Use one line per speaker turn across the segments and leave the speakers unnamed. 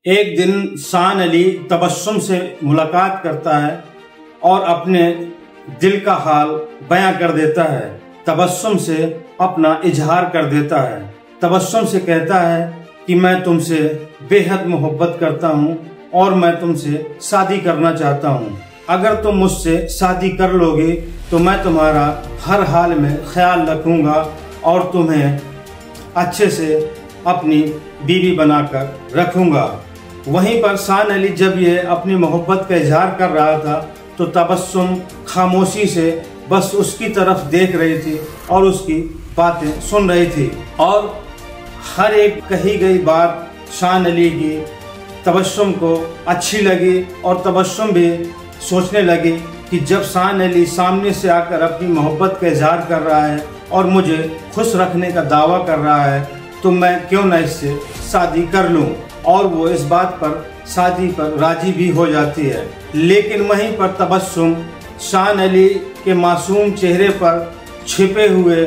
एक दिन शान अली तबस्सुम से मुलाकात करता है और अपने दिल का हाल बयां कर देता है। तबस्सुम से अपना इजहार कर देता है। तबस्सुम से कहता है कि मैं तुमसे बेहद मोहब्बत करता हूँ और मैं तुमसे शादी करना चाहता हूँ। अगर तुम मुझसे शादी कर लोगे तो मैं तुम्हारा हर हाल में ख्याल रखूँगा और तुम्हें अच्छे से अपनी बीवी बनाकर रखूँगा। वहीं पर शान अली जब ये अपनी मोहब्बत का इजहार कर रहा था तो तबस्सुम खामोशी से बस उसकी तरफ देख रही थी और उसकी बातें सुन रही थी और हर एक कही गई बात शान अली की तबस्सुम को अच्छी लगी और तबस्सुम भी सोचने लगी कि जब शान अली सामने से आकर अपनी मोहब्बत का इजहार कर रहा है और मुझे खुश रखने का दावा कर रहा है तो मैं क्यों न इससे शादी कर लूं। और वो इस बात पर शादी पर राजी भी हो जाती है। लेकिन वहीं पर तबस्सुम शान अली के मासूम चेहरे पर छिपे हुए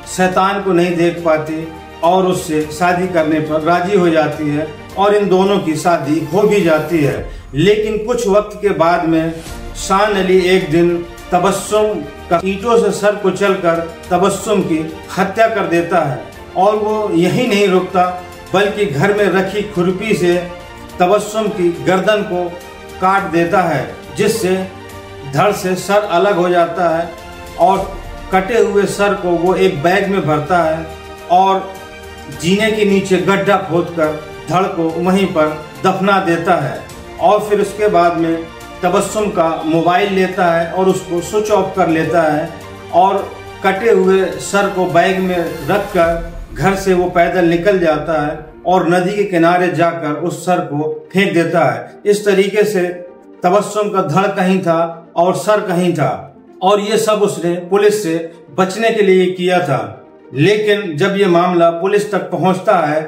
शैतान को नहीं देख पाती और उससे शादी करने पर राजी हो जाती है और इन दोनों की शादी हो भी जाती है। लेकिन कुछ वक्त के बाद में शान अली एक दिन तबस्सुम का ईंटों से सर कुचलकर तबस्सुम की हत्या कर देता है और वो यही नहीं रुकता बल्कि घर में रखी खुरपी से तबस्सुम की गर्दन को काट देता है, जिससे धड़ से सर अलग हो जाता है और कटे हुए सर को वो एक बैग में भरता है और जीने के नीचे गड्ढा खोदकर धड़ को वहीं पर दफना देता है। और फिर उसके बाद में तबस्सुम का मोबाइल लेता है और उसको स्विच ऑफ कर लेता है और कटे हुए सर को बैग में रखकर घर से वो पैदल निकल जाता है और नदी के किनारे जाकर उस सर को फेंक देता है। इस तरीके से तबस्सुम का धड़ कहीं था और सर कहीं था और ये सब उसने पुलिस से बचने के लिए किया था। लेकिन जब ये मामला पुलिस तक पहुंचता है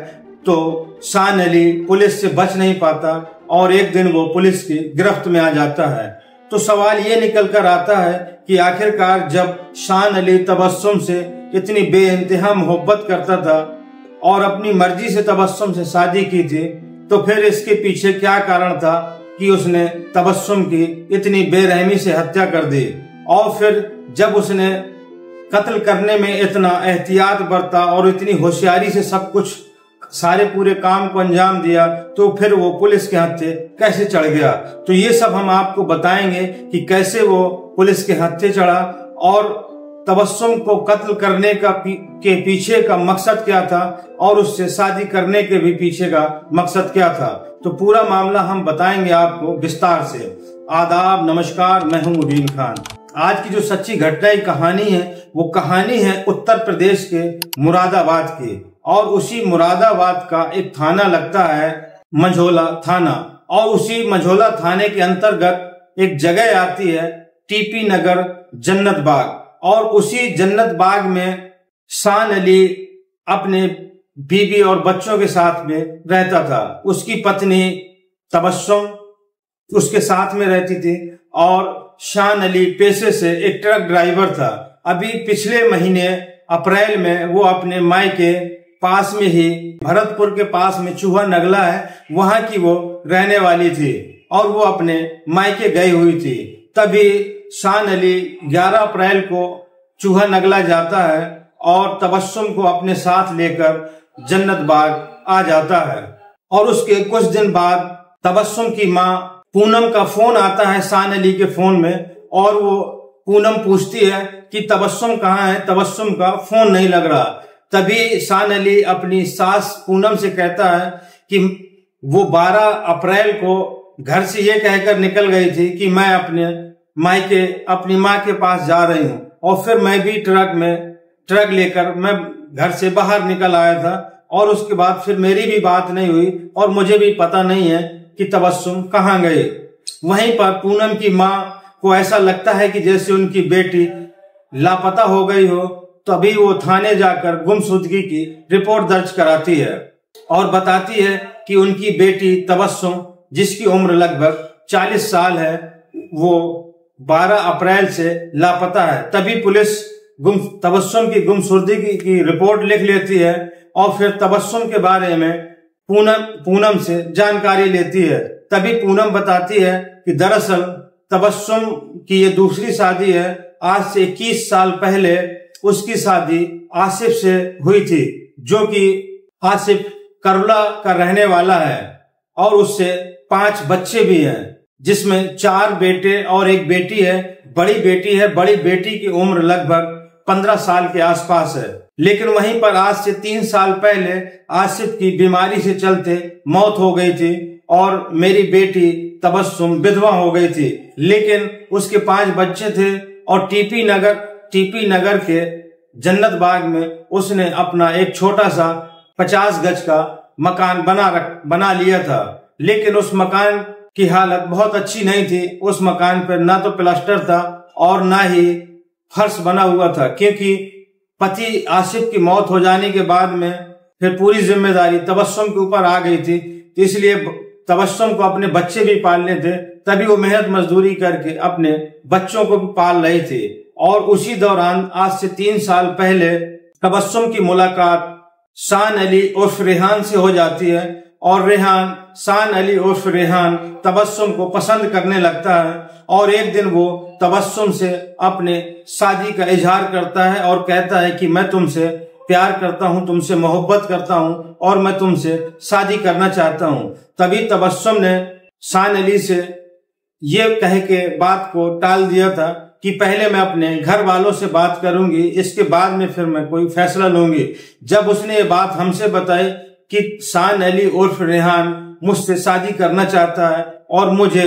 तो शान अली पुलिस से बच नहीं पाता और एक दिन वो पुलिस की गिरफ्त में आ जाता है। तो सवाल ये निकल कर आता है कि आखिरकार जब शान अली तबस्सुम से इतनी बेइंतहा मोहब्बत करता था और अपनी मर्जी से तबस्सुम से शादी की थी तो फिर इसके पीछे क्या कारण था कि उसने तबस्सुम की इतनी बेरहमी से हत्या कर दी। और फिर जब उसने कत्ल करने में इतना एहतियात बरता और इतनी होशियारी से सब कुछ सारे पूरे काम को अंजाम दिया तो फिर वो पुलिस के हत्थे कैसे चढ़ गया। तो ये सब हम आपको बताएंगे कि कैसे वो पुलिस के हत्थे चढ़ा और तबस्सुम को कत्ल करने के पीछे का मकसद क्या था और उससे शादी करने के भी पीछे का मकसद क्या था। तो पूरा मामला हम बताएंगे आपको विस्तार से। आदाब, नमस्कार, मैं हूं मुबीन खान। आज की जो सच्ची घटना की कहानी है वो कहानी है उत्तर प्रदेश के मुरादाबाद की और उसी मुरादाबाद का एक थाना लगता है मंझोला थाना और उसी मंझोला थाने के अंतर्गत एक जगह आती है टीपी नगर जन्नत बाग और उसी जन्नत बाग में शान अली अपने बीवी और बच्चों के साथ में रहता था। उसकी पत्नी तबस्सुम उसके साथ में रहती थी और शान अली पेशे से एक ट्रक ड्राइवर था। अभी पिछले महीने अप्रैल में वो अपने मायके पास में ही भरतपुर के पास में चूहा नगला है वहां की वो रहने वाली थी और वो अपने मायके गई हुई थी। तभी शान अली 11 अप्रैल को चूहा नगला जाता है और तबस्सुम को अपने साथ लेकर जन्नत बाग आ जाता है। और उसके कुछ दिन बाद तबस्सुम की माँ पूनम का फोन आता है शान अली के फोन में और वो पूनम पूछती है कि तबस्सुम कहाँ है, तबस्सुम का फोन नहीं लग रहा। तभी शान अली अपनी सास पूनम से कहता है कि वो 12 अप्रैल को घर से ये कहकर निकल गई थी कि मैं अपने मायके अपनी माँ के पास जा रही हूँ और फिर मैं भी ट्रक लेकर मैं घर से बाहर निकल आया था और उसके बाद फिर मेरी भी बात नहीं हुई और मुझे भी पता नहीं है कि तबस्सुम कहाँ गए। वहीं पर पूनम की माँ को ऐसा लगता है कि जैसे उनकी बेटी लापता हो गई हो। तभी वो थाने जाकर गुमशुदगी की रिपोर्ट दर्ज कराती है और बताती है कि उनकी बेटी तबस्सुम जिसकी उम्र लगभग 40 साल है वो 12 अप्रैल से लापता है। तभी पुलिस तबस्सुम की गुमशुदगी की रिपोर्ट लिख लेती है और फिर तबस्सुम के बारे में पूनम से जानकारी लेती है। तभी पूनम बताती है कि दरअसल तबस्सुम की ये दूसरी शादी है। आज से 21 साल पहले उसकी शादी आसिफ से हुई थी, जो कि आसिफ करला का रहने वाला है और उससे 5 बच्चे भी हैं, जिसमें 4 बेटे और 1 बेटी है। बड़ी बेटी की उम्र लगभग 15 साल के आसपास है। लेकिन वहीं पर आज से 3 साल पहले आसिफ की बीमारी से चलते मौत हो गई थी और मेरी बेटी तबस्सुम विधवा हो गई थी। लेकिन उसके 5 बच्चे थे और टीपी नगर के जन्नत बाग में उसने अपना एक छोटा सा 50 गज का मकान बना लिया था। लेकिन उस मकान की हालत बहुत अच्छी नहीं थी। उस मकान पर ना तो प्लास्टर था और ना ही फर्श बना हुआ था, क्योंकि पति आसिफ की मौत हो जाने के बाद में फिर पूरी जिम्मेदारी तबस्सुम के ऊपर आ गई थी। तो इसलिए तबस्सुम को अपने बच्चे भी पालने थे, तभी वो मेहनत मजदूरी करके अपने बच्चों को भी पाल रही थी। और उसी दौरान आज से 3 साल पहले तबस्सुम की मुलाकात शान अली उर्फ रेहान से हो जाती है और शान अली उर्फ रेहान तबस्सुम को पसंद करने लगता है और एक दिन वो तबस्सुम से अपने शादी का इजहार करता है और कहता है कि मैं तुमसे प्यार करता हूं, तुमसे मोहब्बत करता हूं और मैं तुमसे शादी करना चाहता हूं। तभी तबस्सुम ने शान अली से ये कह के बात को टाल दिया था कि पहले मैं अपने घर वालों से बात करूंगी, इसके बाद में फिर मैं कोई फैसला लूंगी। जब उसने ये बात हमसे बताई कि शान अली उर्फ रेहान मुझसे शादी करना चाहता है और मुझे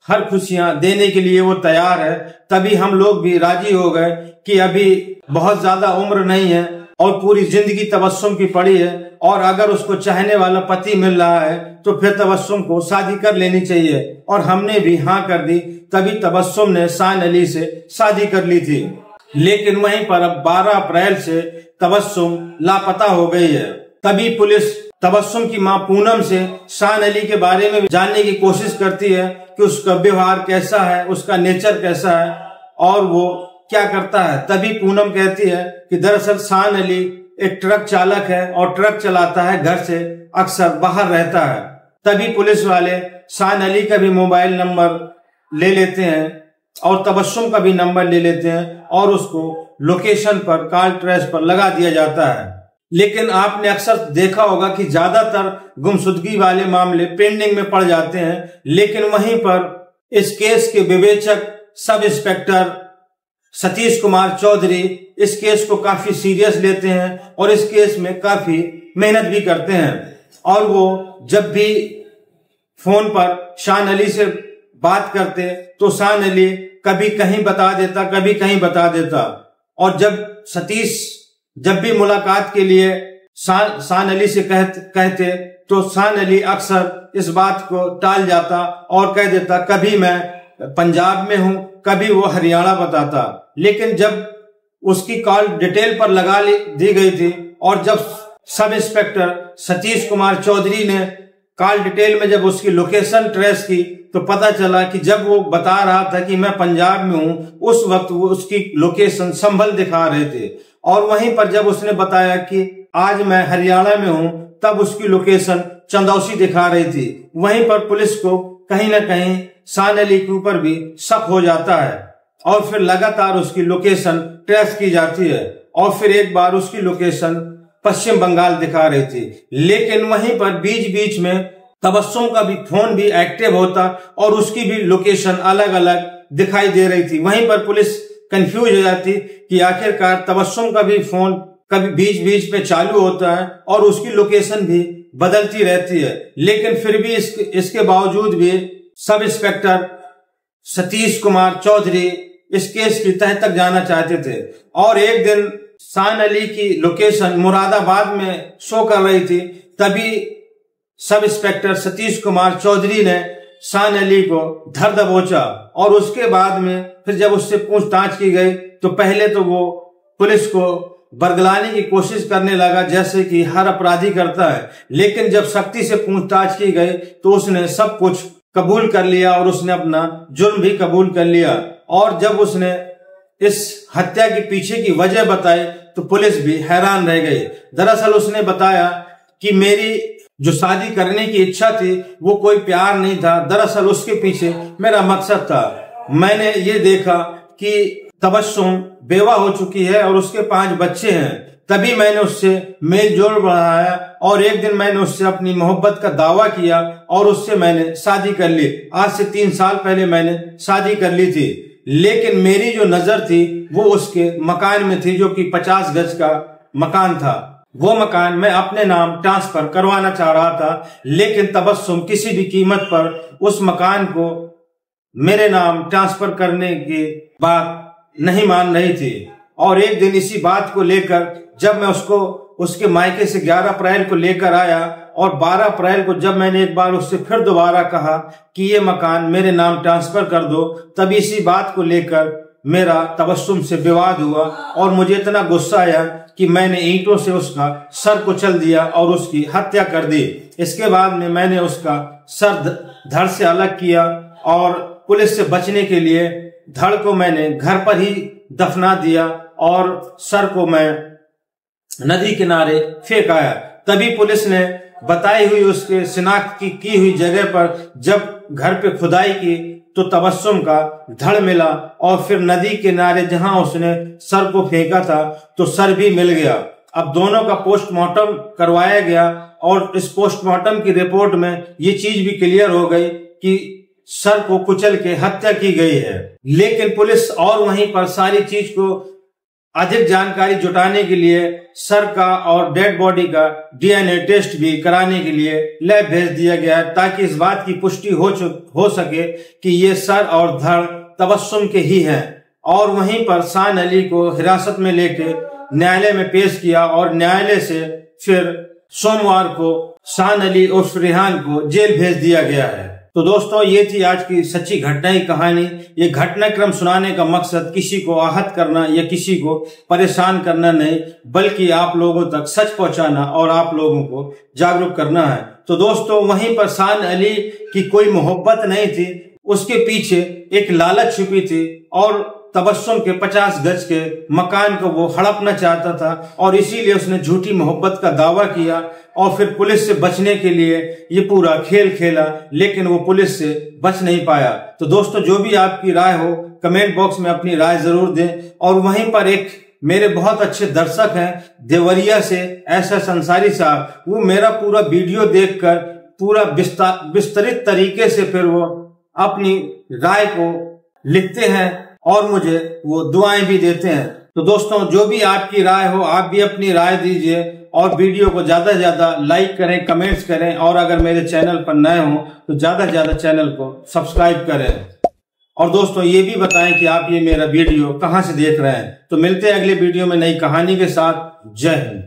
हर खुशियां देने के लिए वो तैयार है, तभी हम लोग भी राजी हो गए कि अभी बहुत ज्यादा उम्र नहीं है और पूरी जिंदगी तबस्सुम की पड़ी है और अगर उसको चाहने वाला पति मिल रहा है तो फिर तबस्सुम को शादी कर लेनी चाहिए। और हमने भी हाँ कर दी। तभी तबस्सुम ने शान अली से शादी कर ली थी। लेकिन वहीं पर अब 12 अप्रैल से तबस्सुम लापता हो गई है। तभी पुलिस तबस्सुम की मां पूनम से शान अली के बारे में जानने की कोशिश करती है कि उसका व्यवहार कैसा है, उसका नेचर कैसा है और वो क्या करता है। तभी पूनम कहती है कि दरअसल शान अली एक ट्रक चालक है और ट्रक चलाता है, घर से अक्सर बाहर रहता है। तभी पुलिस वाले शान अली का भी मोबाइल नंबर ले लेते हैं और तबस्सुम का भी नंबर ले लेते हैं और उसको लोकेशन पर कॉल ट्रेस पर लगा दिया जाता है। लेकिन आपने अक्सर देखा होगा कि ज्यादातर गुमशुदगी वाले मामले पेंडिंग में पड़ जाते हैं। लेकिन वहीं पर इस केस के विवेचक सब इंस्पेक्टर सतीश कुमार चौधरी इस केस को काफी सीरियस लेते हैं और इस केस में काफी मेहनत भी करते हैं। और वो जब भी फोन पर शान अली से बात करते तो शान अली कभी कहीं बता देता, कभी कहीं बता देता। और जब सतीश जब भी मुलाकात के लिए शान अली से कहते तो शान अली अक्सर इस बात को टाल जाता और कह देता कभी मैं पंजाब में हूं, कभी वो हरियाणा बताता। लेकिन जब उसकी कॉल डिटेल पर लगा दी गई थी और जब सब इंस्पेक्टर सतीश कुमार चौधरी ने कॉल डिटेल में जब उसकी लोकेशन ट्रेस की तो पता चला कि जब वो बता रहा था कि मैं पंजाब में हूं, उस वक्त वो उसकी लोकेशन संभल दिखा रहे थे। और वहीं पर जब उसने बताया कि आज मैं हरियाणा में हूं, तब उसकी लोकेशन चंदौसी दिखा रही थी। वहीं पर पुलिस को कहीं ना कहीं शान अली के ऊपर भी शक हो जाता है और फिर लगातार उसकी लोकेशन ट्रेस की जाती है और फिर एक बार उसकी लोकेशन पश्चिम बंगाल दिखा रही थी। लेकिन वहीं पर बीच बीच में तबस्सुम का भी फोन भी एक्टिव होता और उसकी भी लोकेशन अलग अलग दिखाई दे रही थी। वहीं पर पुलिस कंफ्यूज हो जाती कि आखिरकार तबस्सुम का भी फोन कभी बीच बीच में चालू होता है और उसकी लोकेशन भी बदलती रहती है। लेकिन फिर भी इसके बावजूद भी सब इंस्पेक्टर सतीश कुमार चौधरी इस केस की तह तक जाना चाहते थे। और एक दिन शान अली की लोकेशन मुरादाबाद में शो कर रही थी। तभी सब इंस्पेक्टर सतीश कुमार चौधरी ने शान अली को धर दबोचा और उसके बाद में फिर जब उससे पूछताछ की गई तो पहले तो वो पुलिस को बरगलाने की कोशिश करने लगा, जैसे कि हर अपराधी करता है। लेकिन जब सख्ती से पूछताछ की गई तो उसने सब कुछ कबूल कर लिया और उसने अपना जुर्म भी कबूल कर लिया। और जब उसने इस हत्या के पीछे की वजह बताई तो पुलिस भी हैरान रह गई। दरअसल उसने बताया कि मेरी जो शादी करने की इच्छा थी वो कोई प्यार नहीं था, दरअसल उसके पीछे मेरा मकसद था। मैंने ये देखा कि तबस्सुम बेवा हो चुकी है और उसके 5 बच्चे हैं, तभी मैंने उससे मेल जोल बढ़ाया और एक दिन मैंने उससे अपनी मोहब्बत का दावा किया और उससे मैंने शादी कर ली। आज से 3 साल पहले मैंने शादी कर ली थी, लेकिन मेरी जो नजर थी वो उसके मकान में थी, जो कि 50 गज का मकान था। वो मकान मैं अपने नाम ट्रांसफर करवाना चाह रहा था, लेकिन तबस्सुम किसी भी कीमत पर उस मकान को मेरे नाम ट्रांसफर करने की बात नहीं मान रही थी। और एक दिन इसी बात को लेकर जब मैं उसको उसके मायके से 11 अप्रैल को लेकर आया और 12 अप्रैल को जब मैंने एक बार उससे फिर दोबारा कहा कि ये मकान मेरे नाम ट्रांसफर कर दो, तब इसी बात को लेकर मेरा तबस्सुम से विवाद हुआ और मुझे इतना गुस्सा आया कि मैंने ईंटों से उसका सर कुचल दिया और उसकी हत्या कर दी। इसके बाद में मैंने उसका सर धड़ से अलग किया और पुलिस से बचने के लिए धड़ को मैंने घर पर ही दफना दिया और सर को मैं नदी किनारे फेंक आया। तभी पुलिस ने बताई हुई उसके शिनाख्त की हुई जगह पर जब घर पे खुदाई की तो तबस्सुम का धड़ मिला और फिर नदी किनारे जहां उसने सर को फेंका था तो सर भी मिल गया। अब दोनों का पोस्टमार्टम करवाया गया और इस पोस्टमार्टम की रिपोर्ट में ये चीज भी क्लियर हो गई कि सर को कुचल के हत्या की गई है। लेकिन पुलिस और वहीं पर सारी चीज को अधिक जानकारी जुटाने के लिए सर का और डेड बॉडी का डीएनए टेस्ट भी कराने के लिए लैब भेज दिया गया है, ताकि इस बात की पुष्टि हो सके कि ये सर और धड़ तबस्सुम के ही हैं। और वहीं पर शान अली को हिरासत में लेके न्यायालय में पेश किया और न्यायालय से फिर सोमवार को शान अली उर्फ रेहान को जेल भेज दिया गया है। तो दोस्तों, ये थी आज की सच्ची घटना की कहानी। ये घटनाक्रम सुनाने का मकसद किसी को आहत करना या किसी को परेशान करना नहीं, बल्कि आप लोगों तक सच पहुंचाना और आप लोगों को जागरूक करना है। तो दोस्तों, वहीं पर शान अली की कोई मोहब्बत नहीं थी, उसके पीछे एक लालच छुपी थी और तबस्सुम के 50 गज के मकान को वो हड़पना चाहता था और इसीलिए उसने झूठी मोहब्बत का दावा किया और फिर पुलिस से बचने के लिए ये पूरा खेल खेला, लेकिन वो पुलिस से बच नहीं पाया। तो दोस्तों, जो भी आपकी राय हो कमेंट बॉक्स में अपनी राय जरूर दें। और वहीं पर एक मेरे बहुत अच्छे दर्शक हैं देवरिया से एसएस अंसारी साहब, वो मेरा पूरा वीडियो देखकर पूरा विस्तृत तरीके से फिर वो अपनी राय को लिखते हैं और मुझे वो दुआएं भी देते हैं। तो दोस्तों, जो भी आपकी राय हो आप भी अपनी राय दीजिए और वीडियो को ज्यादा से ज्यादा लाइक करें, कमेंट्स करें और अगर मेरे चैनल पर नए हो तो ज्यादा से ज्यादा चैनल को सब्सक्राइब करें। और दोस्तों, ये भी बताएं कि आप ये मेरा वीडियो कहां से देख रहे हैं। तो मिलते हैं अगले वीडियो में नई कहानी के साथ। जय हिंद।